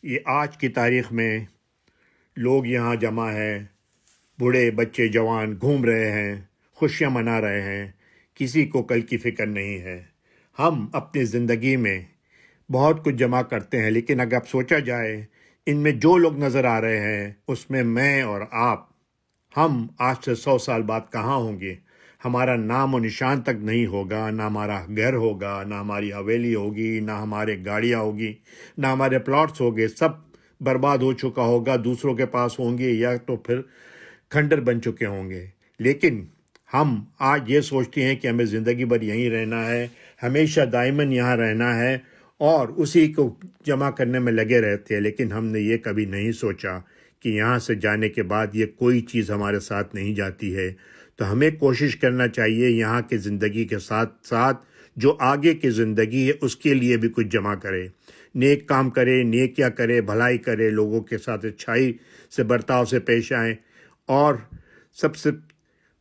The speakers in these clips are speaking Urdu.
یہ آج کی تاریخ میں لوگ یہاں جمع ہیں، بوڑھے بچے جوان گھوم رہے ہیں، خوشیاں منا رہے ہیں، کسی کو کل کی فکر نہیں ہے۔ ہم اپنی زندگی میں بہت کچھ جمع کرتے ہیں، لیکن اگر اب سوچا جائے ان میں جو لوگ نظر آ رہے ہیں اس میں میں اور آپ، ہم آج سے 100 سال بعد کہاں ہوں گے؟ ہمارا نام و نشان تک نہیں ہوگا، نہ ہمارا گھر ہوگا، نہ ہماری حویلی ہوگی، نہ ہمارے گاڑیاں ہوگی، نہ ہمارے پلاٹس ہوگے، سب برباد ہو چکا ہوگا، دوسروں کے پاس ہوں گے یا تو پھر کھنڈر بن چکے ہوں گے۔ لیکن ہم آج یہ سوچتے ہیں کہ ہمیں زندگی بھر یہیں رہنا ہے، ہمیشہ دائماً یہاں رہنا ہے، اور اسی کو جمع کرنے میں لگے رہتے ہیں۔ لیکن ہم نے یہ کبھی نہیں سوچا کہ یہاں سے جانے کے بعد یہ کوئی چیز ہمارے ساتھ نہیں جاتی ہے۔ تو ہمیں کوشش کرنا چاہیے یہاں کی زندگی کے ساتھ ساتھ جو آگے کی زندگی ہے اس کے لیے بھی کچھ جمع کرے، نیک کام کرے، نیکیاں کرے، بھلائی کرے، لوگوں کے ساتھ اچھائی سے برتاؤ سے پیش آئیں، اور سب سے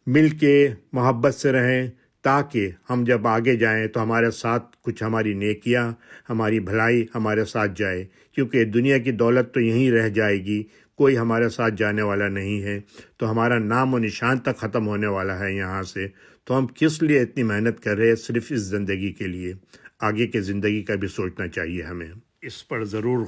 مل کے محبت سے رہیں، تاکہ ہم جب آگے جائیں تو ہمارے ساتھ کچھ ہماری نیکیاں، ہماری بھلائی ہمارے ساتھ جائے، کیونکہ دنیا کی دولت تو یہیں رہ جائے گی، کوئی ہمارے ساتھ جانے والا نہیں ہے، تو ہمارا نام و نشان تک ختم ہونے والا ہے یہاں سے۔ تو ہم کس لیے اتنی محنت کر رہے ہیں صرف اس زندگی کے لیے؟ آگے کی زندگی کا بھی سوچنا چاہیے ہمیں، اس پر ضرور